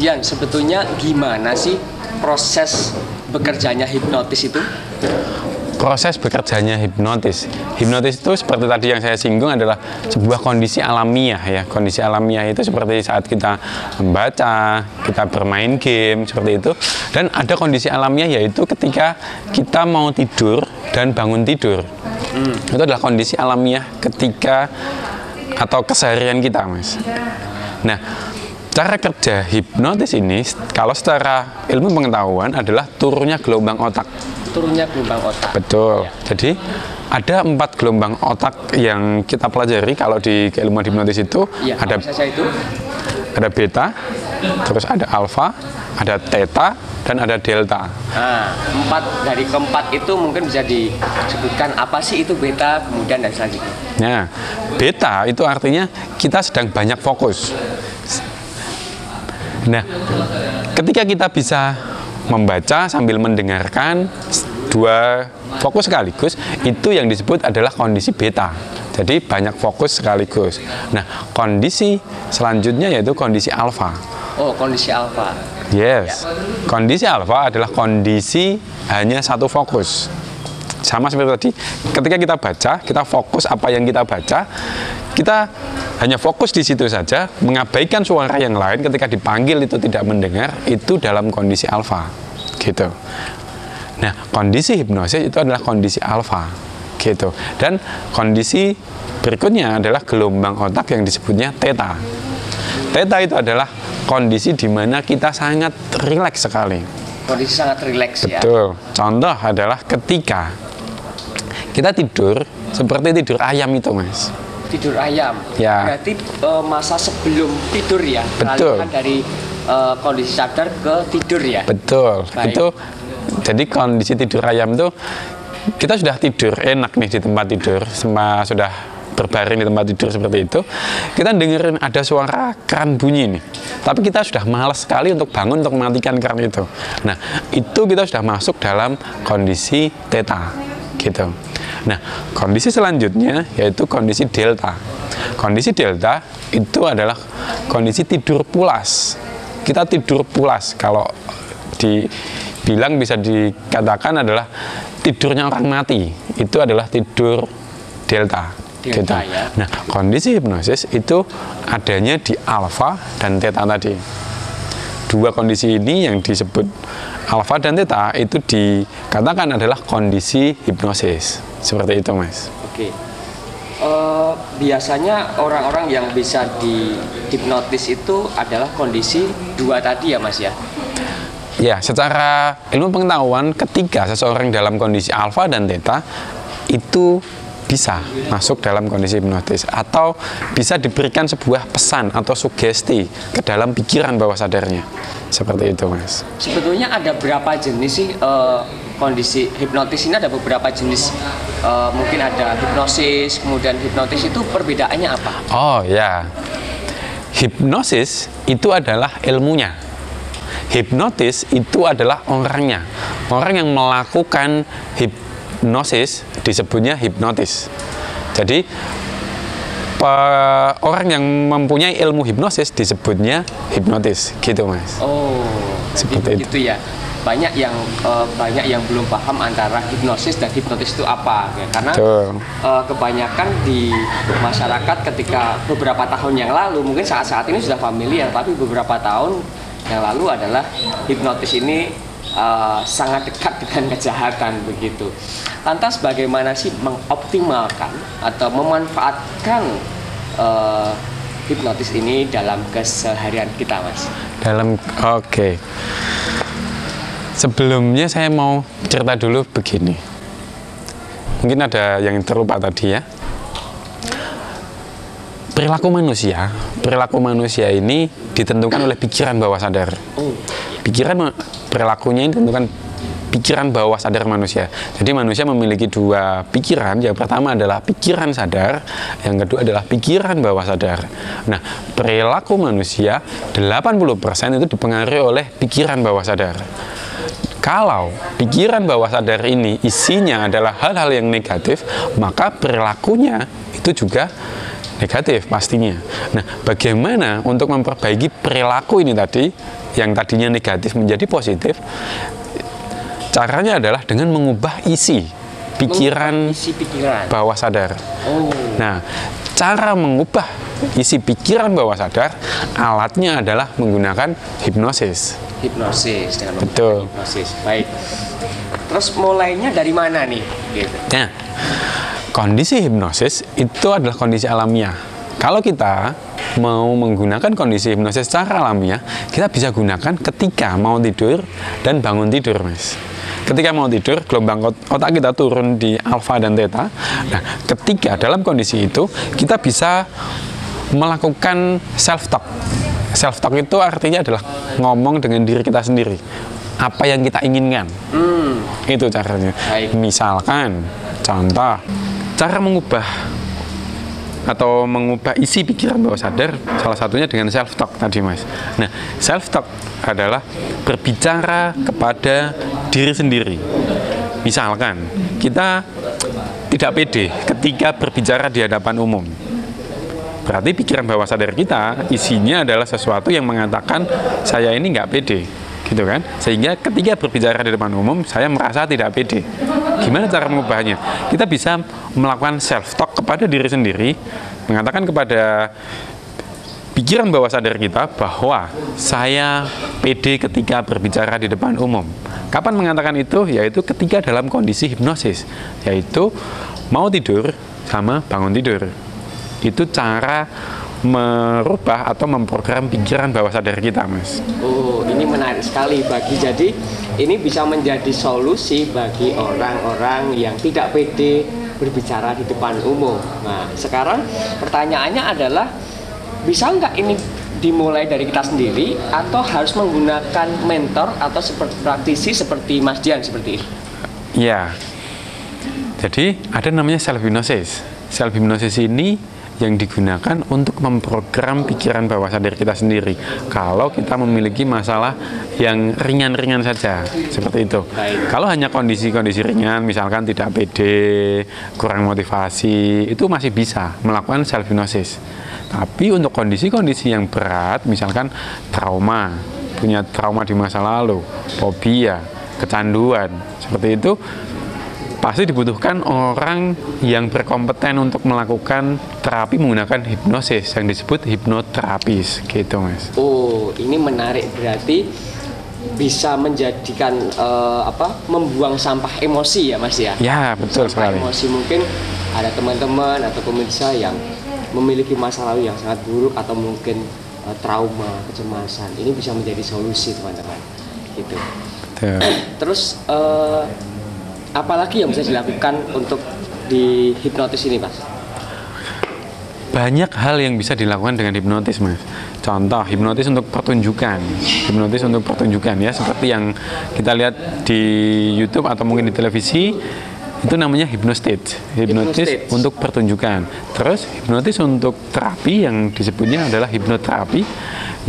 Dian, sebetulnya gimana sih proses bekerjanya hipnotis itu? Proses bekerjanya hipnotis. Hipnotis itu seperti tadi yang saya singgung adalah sebuah kondisi alamiah ya. Kondisi alamiah itu seperti saat kita membaca, kita bermain game seperti itu. Dan ada kondisi alamiah yaitu ketika kita mau tidur dan bangun tidur. Itu adalah kondisi alamiah ketika atau keseharian kita, Mas. Nah, cara kerja hipnotis ini kalau secara ilmu pengetahuan adalah turunnya gelombang otak. Turunnya gelombang otak. Betul. Ya. Jadi ada 4 gelombang otak yang kita pelajari kalau di keilmuan hipnotis itu. Ya, ada saja itu? Ada beta, terus ada alfa, ada theta, dan ada delta. Nah, dari keempat itu mungkin bisa disebutkan apa sih itu beta, kemudian dan selanjutnya. Nah, beta itu artinya kita sedang banyak fokus. Nah, ketika kita bisa membaca sambil mendengarkan 2 fokus sekaligus, itu yang disebut adalah kondisi beta. Jadi banyak fokus sekaligus. Nah, kondisi selanjutnya yaitu kondisi alfa. Oh, kondisi alfa. Yes. Ya. Kondisi alfa adalah kondisi hanya satu fokus. Sama seperti tadi, ketika kita baca, kita fokus apa yang kita baca, kita hanya fokus di situ saja, mengabaikan suara yang lain. Ketika dipanggil itu tidak mendengar, itu dalam kondisi alfa, gitu. Nah, kondisi hipnosis itu adalah kondisi alfa, gitu. Dan kondisi berikutnya adalah gelombang otak yang disebutnya theta. Theta itu adalah kondisi di mana kita sangat rileks sekali. Kondisi sangat rileks ya. Betul. Contoh adalah ketika kita tidur seperti tidur ayam itu, Mas. Tidur ayam. Ya. Berarti masa sebelum tidur ya. Betul. Peralihan dari kondisi sadar ke tidur ya. Betul. Baik. Itu jadi kondisi tidur ayam itu kita sudah tidur enak nih di tempat tidur, sudah berbaring di tempat tidur seperti itu. Kita dengerin ada suara keran bunyi nih. Tapi kita sudah malas sekali untuk bangun untuk mematikan keran itu. Nah, itu kita sudah masuk dalam kondisi theta, gitu. Nah, kondisi selanjutnya yaitu kondisi delta. Kondisi delta itu adalah kondisi tidur pulas. Kita tidur pulas, kalau dibilang bisa dikatakan adalah tidurnya orang mati. Itu adalah tidur delta. Gitu. Ya. Nah, kondisi hipnosis itu adanya di alfa dan theta tadi. 2 kondisi ini yang disebut alfa dan theta itu dikatakan adalah kondisi hipnosis. Seperti itu, Mas. Oke. Biasanya orang-orang yang bisa dihipnotis itu adalah kondisi 2 tadi ya, Mas ya? Ya, secara ilmu pengetahuan ketika seseorang dalam kondisi alfa dan theta itu bisa masuk dalam kondisi hipnotis atau bisa diberikan sebuah pesan atau sugesti ke dalam pikiran bawah sadarnya. Seperti itu, Mas. Sebetulnya ada berapa jenis sih kondisi hipnotis ini? Ada beberapa jenis, mungkin ada hipnosis, kemudian hipnotis itu perbedaannya apa? Oh ya, hipnosis itu adalah ilmunya. Hipnotis itu adalah orangnya. Orang yang melakukan hipnosis disebutnya hipnotis. Jadi orang yang mempunyai ilmu hipnosis disebutnya hipnotis, gitu, Mas. Oh, seperti itu ya. Banyak yang belum paham antara hipnosis dan hipnotis itu apa ya. Karena kebanyakan di masyarakat ketika beberapa tahun yang lalu, mungkin saat-saat ini sudah familiar, tapi beberapa tahun yang lalu adalah hipnotis ini sangat dekat dengan kejahatan begitu. Lantas bagaimana sih mengoptimalkan atau memanfaatkan hipnotis ini dalam keseharian kita, Mas? Oke. Sebelumnya saya mau cerita dulu begini. Mungkin ada yang terlupa tadi ya. Perilaku manusia ini ditentukan oleh pikiran bawah sadar. Perilakunya ini ditentukan pikiran bawah sadar manusia. Jadi manusia memiliki 2 pikiran. Yang pertama adalah pikiran sadar, yang kedua adalah pikiran bawah sadar. Nah, perilaku manusia 80% itu dipengaruhi oleh pikiran bawah sadar. Kalau pikiran bawah sadar ini isinya adalah hal-hal yang negatif, maka perilakunya itu juga negatif pastinya. Nah, bagaimana untuk memperbaiki perilaku ini tadi? yang tadinya negatif menjadi positif, caranya adalah dengan mengubah isi pikiran bawah sadar. Nah, cara mengubah isi pikiran bawah sadar, alatnya adalah menggunakan hipnosis. Betul. Hipnosis. Baik. Terus mulainya dari mana nih? Gitu. Nah, kondisi hipnosis itu adalah kondisi alamiah. Kalau kita mau menggunakan kondisi hipnosis secara alamiah, kita bisa gunakan ketika mau tidur dan bangun tidur, Mas. Ketika mau tidur, gelombang otak kita turun di alfa dan theta. Nah, ketika dalam kondisi itu, kita bisa melakukan self-talk. Self-talk itu artinya adalah ngomong dengan diri kita sendiri. Apa yang kita inginkan. Itu caranya. Misalkan, contoh, cara mengubah isi pikiran bawah sadar, salah satunya dengan self-talk tadi, Mas. Nah, self-talk adalah berbicara kepada diri sendiri. Misalkan, kita tidak pede ketika berbicara di hadapan umum. Berarti pikiran bawah sadar kita, isinya adalah sesuatu yang mengatakan, saya ini nggak pede. Gitu kan? Sehingga ketika berbicara di depan umum, saya merasa tidak pede. Gimana cara mengubahnya? Kita bisa melakukan self-talk kepada diri sendiri, mengatakan kepada pikiran bawah sadar kita bahwa saya pede ketika berbicara di depan umum. Kapan mengatakan itu? Yaitu ketika dalam kondisi hipnosis, yaitu mau tidur sama bangun tidur. Itu cara merubah atau memprogram pikiran bawah sadar kita, Mas. Oh, ini menarik sekali jadi ini bisa menjadi solusi bagi orang-orang yang tidak pede berbicara di depan umum. Nah, sekarang pertanyaannya adalah, bisa nggak ini dimulai dari kita sendiri atau harus menggunakan mentor atau praktisi seperti Mas Dian seperti itu? Ya, jadi ada namanya self-hypnosis. Self-hypnosis ini yang digunakan untuk memprogram pikiran bawah sadar kita sendiri. Kalau kita memiliki masalah yang ringan-ringan saja, seperti itu. Kalau hanya kondisi-kondisi ringan, misalkan tidak pede, kurang motivasi, itu masih bisa melakukan self-hypnosis. Tapi untuk kondisi-kondisi yang berat, misalkan trauma, punya trauma di masa lalu, fobia, kecanduan, seperti itu, pasti dibutuhkan orang yang berkompeten untuk melakukan terapi menggunakan hipnosis yang disebut hipnoterapis, gitu, Mas. Oh, ini menarik, berarti bisa menjadikan membuang sampah emosi ya, Mas ya? Ya, betul sampah sekali. Emosi, mungkin ada teman-teman atau pemirsa yang memiliki masa lalu yang sangat buruk atau mungkin trauma, kecemasan. Ini bisa menjadi solusi, teman-teman. Gitu. Betul. Terus apalagi yang bisa dilakukan untuk di hipnotis ini, Mas? Banyak hal yang bisa dilakukan dengan hipnotis, Mas. Contoh, hipnotis untuk pertunjukan. Hipnotis untuk pertunjukan ya, seperti yang kita lihat di YouTube atau mungkin di televisi, itu namanya hypnostage. Hipnotis untuk pertunjukan. Terus hipnotis untuk terapi yang disebutnya adalah hipnoterapi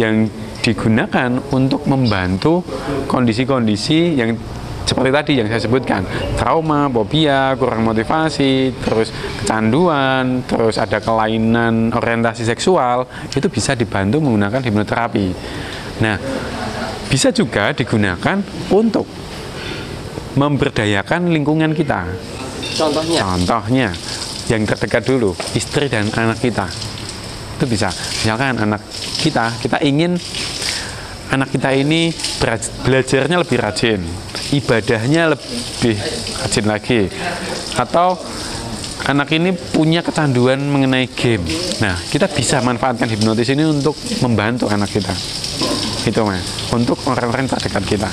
yang digunakan untuk membantu kondisi-kondisi yang seperti tadi yang saya sebutkan, trauma, fobia, kurang motivasi, terus kecanduan, terus ada kelainan orientasi seksual, itu bisa dibantu menggunakan hipnoterapi. Nah, bisa juga digunakan untuk memberdayakan lingkungan kita. Contohnya, yang terdekat dulu, istri dan anak kita. Itu bisa, misalkan anak kita ingin anak kita ini belajarnya lebih rajin, ibadahnya lebih rajin lagi, atau anak ini punya kecanduan mengenai game. Nah, kita bisa manfaatkan hipnotis ini untuk membantu anak kita, gitu, Mas, untuk orang-orang terdekat kita.